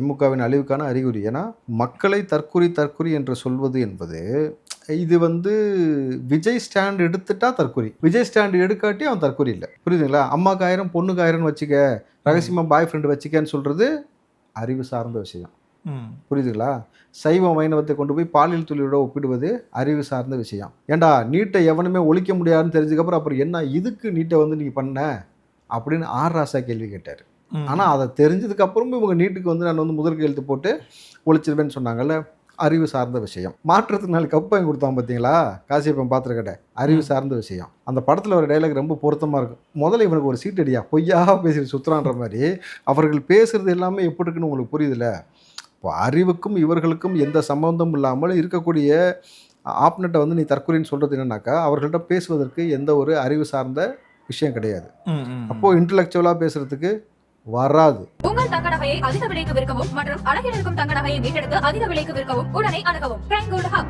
திமுகவின் அழிவுக்கான அறிகுறி. ஏன்னா மக்களை தற்குறி என்று சொல்வது என்பது இது விஜய் ஸ்டாண்ட் எடுத்துட்டா தற்குறி, விஜய் ஸ்டாண்ட் எடுக்காட்டி அவன் தற்குறி இல்லை. புரியுதுங்களா? அம்மாக்கு 1000 பொண்ணுக்கு 1000 வச்சுக்க, ரகசியமாக பாய் ஃப்ரெண்டு வச்சுக்கன்னு சொல்கிறது அறிவு சார்ந்த விஷயம். புரியுதுங்களா? சைவ வைணவத்தை கொண்டு போய் பாலியல் தொழிலோட ஒப்பிடுவது அறிவு சார்ந்த விஷயம். ஏண்டா நீட்டை எவனுமே ஒழிக்க முடியாதுன்னு தெரிஞ்சதுக்கப்புறம் அப்புறம் என்ன இதுக்கு நீட்டை நீங்கள் பண்ண அப்படின்னு ஆர் ராசா கேள்வி கேட்டார். ஆனால் அதை தெரிஞ்சதுக்கு அப்புறமும் இவங்க நீட்டுக்கு நான் முதல் கையெழுத்து போட்டு ஒழிச்சிருவேன்னு சொன்னாங்கல்ல, அறிவு சார்ந்த விஷயம். மாற்றத்தினால கப் வாங்கி கொடுத்தான் பார்த்தீங்களா, காசியப்பன் பாத்திரக்கடை, அறிவு சார்ந்த விஷயம். அந்த படத்தில் ஒரு டைலாக் ரொம்ப பொருத்தமாக இருக்கும். முதல்ல இவனுக்கு ஒரு சீட் அடியா, பொய்யா பேசி சுற்றுறான்ற மாதிரி அவர்கள் பேசுறது எல்லாமே எப்படி இருக்குன்னு உங்களுக்கு புரியுதுல்ல. இப்போ அறிவுக்கும் இவர்களுக்கும் எந்த சம்பந்தமும் இல்லாமல் இருக்கக்கூடிய ஆப்னெட்டை நீ தற்கொலைன்னு சொல்கிறது என்னன்னாக்கா, அவர்கள்ட்ட பேசுவதற்கு எந்த ஒரு அறிவு சார்ந்த விஷயம் கிடையாது. அப்போது இன்டலெக்சுவலாக பேசுறதுக்கு வராது. உங்கள் தங்க நகையை அதிக விலைக்கு விற்கவும் மற்றும் அழகில் இருக்கும் தங்க நகையை மீட்டெடுத்து அதிக விலைக்கு விற்கவும் உடனே அணுகவும்.